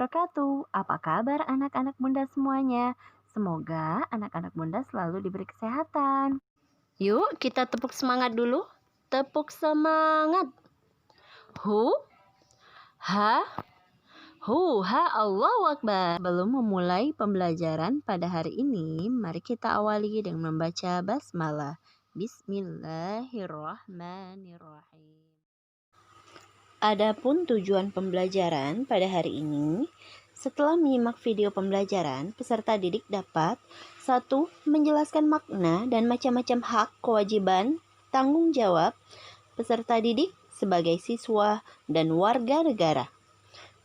wabarakatuh. Apa kabar anak-anak bunda semuanya? Semoga anak-anak bunda selalu diberi kesehatan. Yuk kita tepuk semangat dulu. Tepuk semangat. Hu, ha, ha, Allahu Akbar. Belum memulai pembelajaran pada hari ini, mari kita awali dengan membaca basmalah. Bismillahirrahmanirrahim. Adapun tujuan pembelajaran pada hari ini, setelah menyimak video pembelajaran, peserta didik dapat 1. Menjelaskan makna dan macam-macam hak, kewajiban, tanggung jawab peserta didik sebagai siswa dan warga negara.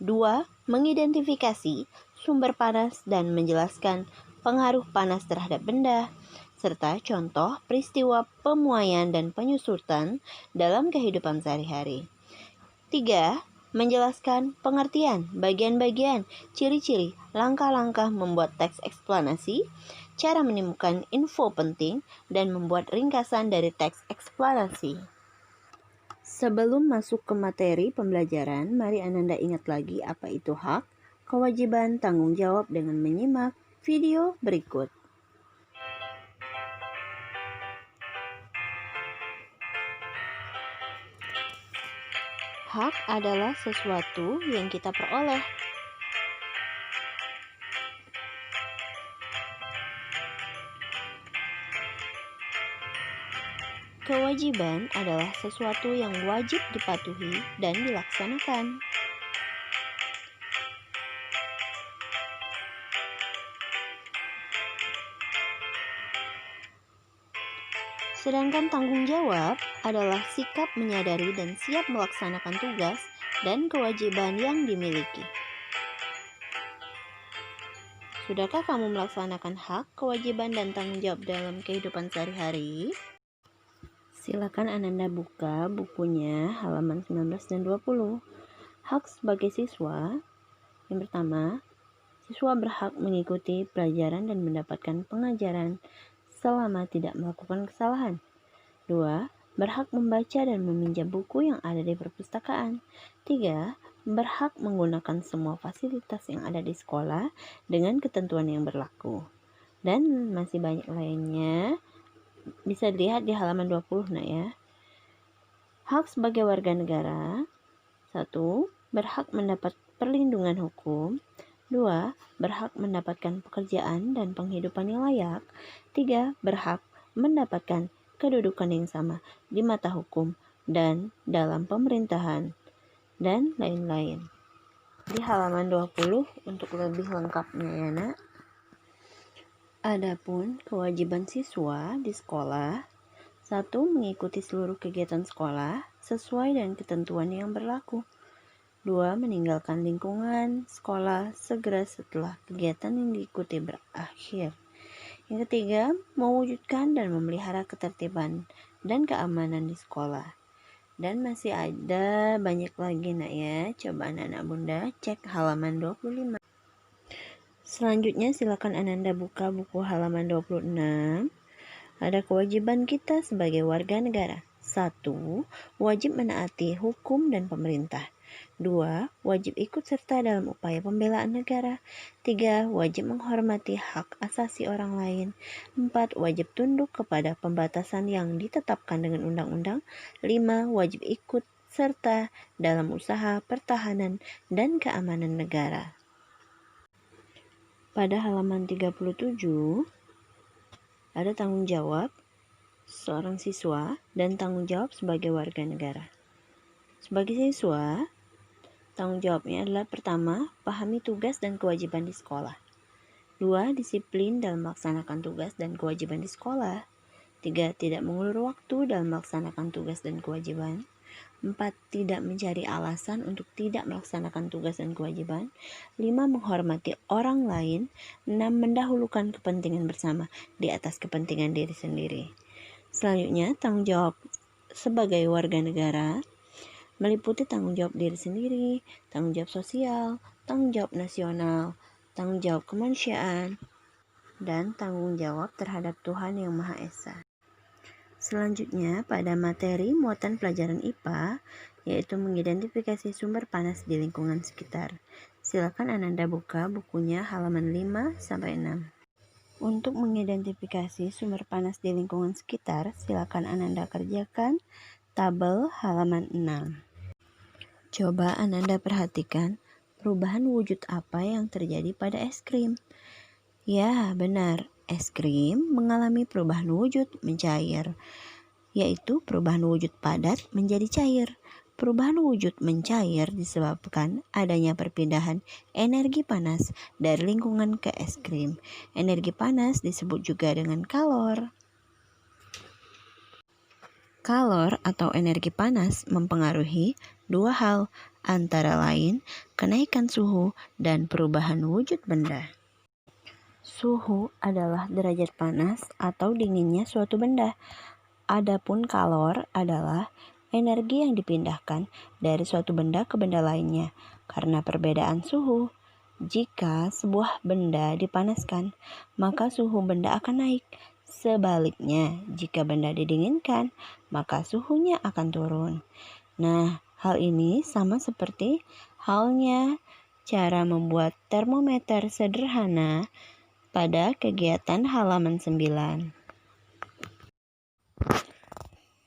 2. Mengidentifikasi sumber panas dan menjelaskan pengaruh panas terhadap benda, serta contoh peristiwa pemuaian dan penyusutan dalam kehidupan sehari-hari. 3. Menjelaskan pengertian, bagian-bagian, ciri-ciri, langkah-langkah membuat teks eksplanasi, cara menemukan info penting, dan membuat ringkasan dari teks eksplanasi. Sebelum masuk ke materi pembelajaran, mari Ananda ingat lagi apa itu hak, kewajiban, tanggung jawab dengan menyimak video berikut. Hak adalah sesuatu yang kita peroleh. Kewajiban adalah sesuatu yang wajib dipatuhi dan dilaksanakan. Sedangkan tanggung jawab adalah sikap menyadari dan siap melaksanakan tugas dan kewajiban yang dimiliki. Sudahkah kamu melaksanakan hak, kewajiban, dan tanggung jawab dalam kehidupan sehari-hari? Silakan Ananda buka bukunya halaman 19 dan 20. Hak sebagai siswa. Yang pertama, siswa berhak mengikuti pelajaran dan mendapatkan pengajaran selama tidak melakukan kesalahan. 2. Berhak membaca dan meminjam buku yang ada di perpustakaan. 3. Berhak menggunakan semua fasilitas yang ada di sekolah dengan ketentuan yang berlaku. Dan masih banyak lainnya. Bisa dilihat di halaman 20 ya. Hak sebagai warga negara. 1. Berhak mendapat perlindungan hukum. 2. Berhak mendapatkan pekerjaan dan penghidupan yang layak. 3. Berhak mendapatkan kedudukan yang sama di mata hukum dan dalam pemerintahan, dan lain-lain. Di halaman 20 untuk lebih lengkapnya ya nak. Adapun kewajiban siswa di sekolah. 1. Mengikuti seluruh kegiatan sekolah sesuai dengan ketentuan yang berlaku. 2. Meninggalkan lingkungan sekolah segera setelah kegiatan yang diikuti berakhir. Yang ketiga, mewujudkan dan memelihara ketertiban dan keamanan di sekolah. Dan masih ada banyak lagi nak ya. Coba anak-anak bunda cek halaman 25. Selanjutnya silakan Ananda buka buku halaman 26. Ada kewajiban kita sebagai warga negara. 1. Wajib menaati hukum dan pemerintah. 2. Wajib ikut serta dalam upaya pembelaan negara. 3. Wajib menghormati hak asasi orang lain. 4. Wajib tunduk kepada pembatasan yang ditetapkan dengan undang-undang. 5. Wajib ikut serta dalam usaha pertahanan dan keamanan negara. Pada halaman 37 ada tanggung jawab seorang siswa dan tanggung jawab sebagai warga negara. Sebagai siswa, tanggung jawabnya adalah pertama, pahami tugas dan kewajiban di sekolah. 2. Disiplin dalam melaksanakan tugas dan kewajiban di sekolah. 3. Tidak mengulur waktu dalam melaksanakan tugas dan kewajiban. 4. Tidak mencari alasan untuk tidak melaksanakan tugas dan kewajiban. 5. Menghormati orang lain. 6. Mendahulukan kepentingan bersama di atas kepentingan diri sendiri. Selanjutnya, tanggung jawab sebagai warga negara meliputi tanggung jawab diri sendiri, tanggung jawab sosial, tanggung jawab nasional, tanggung jawab kemanusiaan, dan tanggung jawab terhadap Tuhan Yang Maha Esa. Selanjutnya, pada materi muatan pelajaran IPA, yaitu mengidentifikasi sumber panas di lingkungan sekitar. Silakan Ananda buka bukunya halaman 5-6. Untuk mengidentifikasi sumber panas di lingkungan sekitar, silakan Ananda kerjakan tabel halaman 6. Coba Ananda perhatikan perubahan wujud apa yang terjadi pada es krim. Ya, benar. Es krim mengalami perubahan wujud mencair, yaitu perubahan wujud padat menjadi cair. Perubahan wujud mencair disebabkan adanya perpindahan energi panas dari lingkungan ke es krim. Energi panas disebut juga dengan kalor. Kalor atau energi panas mempengaruhi dua hal, antara lain kenaikan suhu dan perubahan wujud benda. Suhu adalah derajat panas atau dinginnya suatu benda. Adapun kalor adalah energi yang dipindahkan dari suatu benda ke benda lainnya karena perbedaan suhu. Jika sebuah benda dipanaskan, maka suhu benda akan naik. Sebaliknya, jika benda didinginkan, maka suhunya akan turun. Nah, hal ini sama seperti halnya cara membuat termometer sederhana pada kegiatan halaman 9.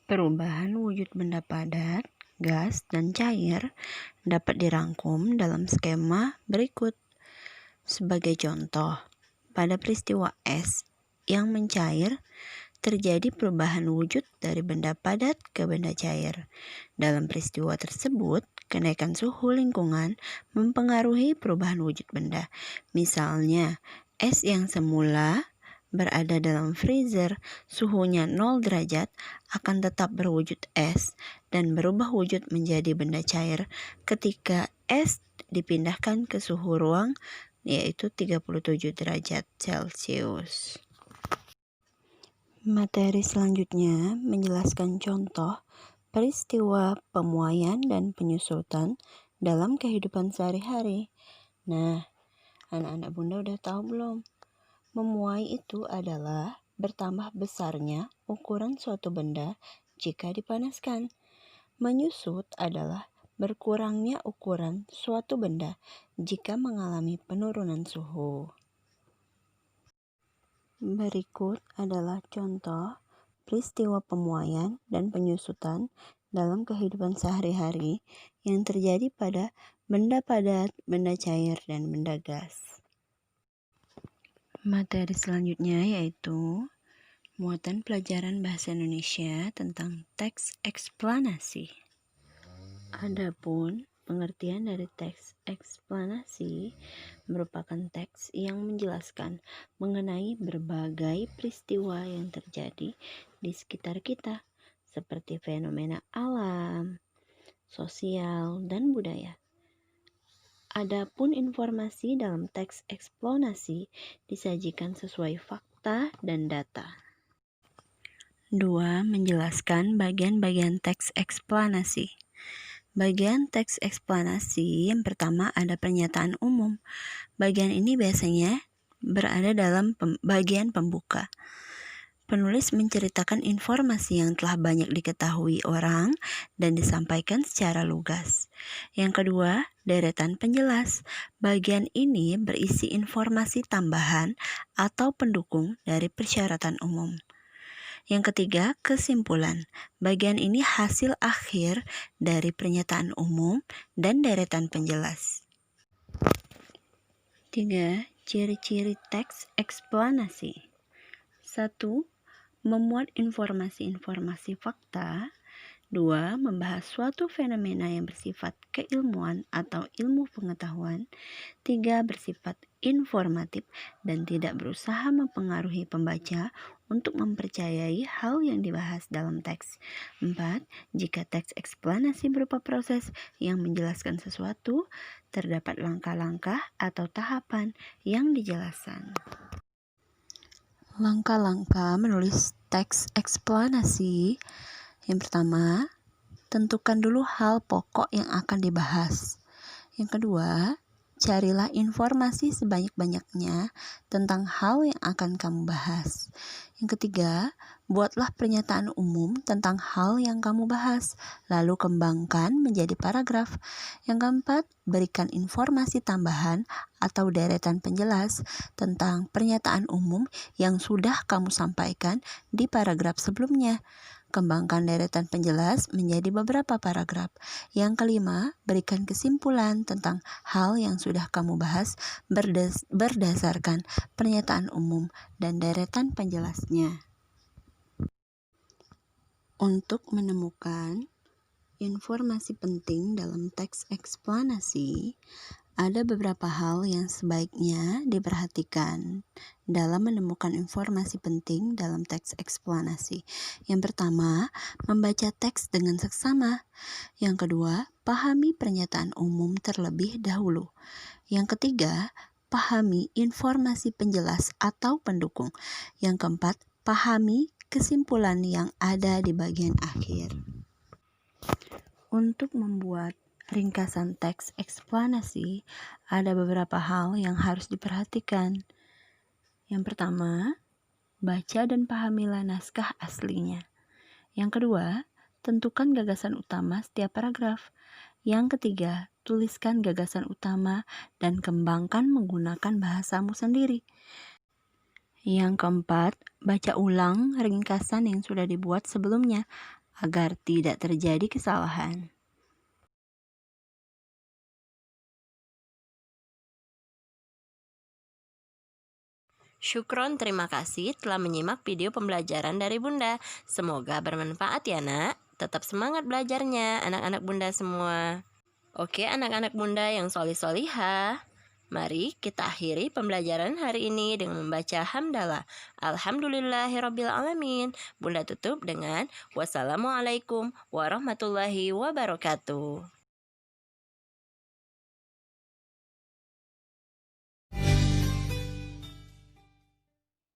Perubahan wujud benda padat, gas, dan cair dapat dirangkum dalam skema berikut. Sebagai contoh, pada peristiwa es yang mencair, terjadi perubahan wujud dari benda padat ke benda cair. Dalam peristiwa tersebut, kenaikan suhu lingkungan mempengaruhi perubahan wujud benda. Misalnya, es yang semula berada dalam freezer, suhunya 0 derajat, akan tetap berwujud es dan berubah wujud menjadi benda cair ketika es dipindahkan ke suhu ruang, yaitu 37 derajat Celcius. Materi selanjutnya menjelaskan contoh peristiwa pemuaian dan penyusutan dalam kehidupan sehari-hari. Nah, anak-anak bunda udah tahu belum? Memuai itu adalah bertambah besarnya ukuran suatu benda jika dipanaskan. Menyusut adalah berkurangnya ukuran suatu benda jika mengalami penurunan suhu. Berikut adalah contoh peristiwa pemuaian dan penyusutan dalam kehidupan sehari-hari yang terjadi pada benda padat, benda cair, dan benda gas. Materi selanjutnya yaitu muatan pelajaran bahasa Indonesia tentang teks eksplanasi. Adapun pengertian dari teks eksplanasi merupakan teks yang menjelaskan mengenai berbagai peristiwa yang terjadi di sekitar kita, seperti fenomena alam, sosial, dan budaya. Adapun informasi dalam teks eksplanasi disajikan sesuai fakta dan data. 2. Menjelaskan bagian-bagian teks eksplanasi. Bagian teks eksplanasi yang pertama ada pernyataan umum. Bagian ini biasanya berada dalam bagian pembuka. Penulis menceritakan informasi yang telah banyak diketahui orang dan disampaikan secara lugas. Yang kedua, deretan penjelas. Bagian ini berisi informasi tambahan atau pendukung dari persyaratan umum. Yang ketiga, kesimpulan. Bagian ini hasil akhir dari pernyataan umum dan deretan penjelas. 3. Ciri-ciri teks eksplanasi. 1. Memuat informasi-informasi fakta. 2. Membahas suatu fenomena yang bersifat keilmuan atau ilmu pengetahuan. 3. Bersifat informatif dan tidak berusaha mempengaruhi pembaca untuk mempercayai hal yang dibahas dalam teks. 4. Jika teks eksplanasi berupa proses yang menjelaskan sesuatu, terdapat langkah-langkah atau tahapan yang dijelaskan. Langkah-langkah menulis teks eksplanasi. Yang pertama, tentukan dulu hal pokok yang akan dibahas. Yang kedua, carilah informasi sebanyak-banyaknya tentang hal yang akan kamu bahas. Yang ketiga, Buatlah pernyataan umum tentang hal yang kamu bahas, lalu kembangkan menjadi paragraf. Yang keempat, berikan informasi tambahan atau deretan penjelas tentang pernyataan umum yang sudah kamu sampaikan di paragraf sebelumnya. Kembangkan deretan penjelas menjadi beberapa paragraf. Yang kelima, berikan kesimpulan tentang hal yang sudah kamu bahas berdasarkan pernyataan umum dan deretan penjelasnya. Untuk menemukan informasi penting dalam teks eksplanasi, ada beberapa hal yang sebaiknya diperhatikan dalam menemukan informasi penting dalam teks eksplanasi. Yang pertama, membaca teks dengan seksama. Yang kedua, pahami pernyataan umum terlebih dahulu. Yang ketiga, pahami informasi penjelas atau pendukung. Yang keempat, pahami kesimpulan yang ada di bagian akhir. Untuk membuat ringkasan teks eksplanasi, ada beberapa hal yang harus diperhatikan. Yang pertama, baca dan pahamilah naskah aslinya. Yang kedua, tentukan gagasan utama setiap paragraf. Yang ketiga, tuliskan gagasan utama dan kembangkan menggunakan bahasamu sendiri. Yang keempat, baca ulang ringkasan yang sudah dibuat sebelumnya agar tidak terjadi kesalahan. Syukron, terima kasih telah menyimak video pembelajaran dari Bunda. Semoga bermanfaat ya nak. Tetap semangat belajarnya anak-anak Bunda semua. Oke anak-anak Bunda yang solih-solihah, mari kita akhiri pembelajaran hari ini dengan membaca hamdalah. Alhamdulillahirrabbilalamin. Bunda tutup dengan wassalamualaikum warahmatullahi wabarakatuh.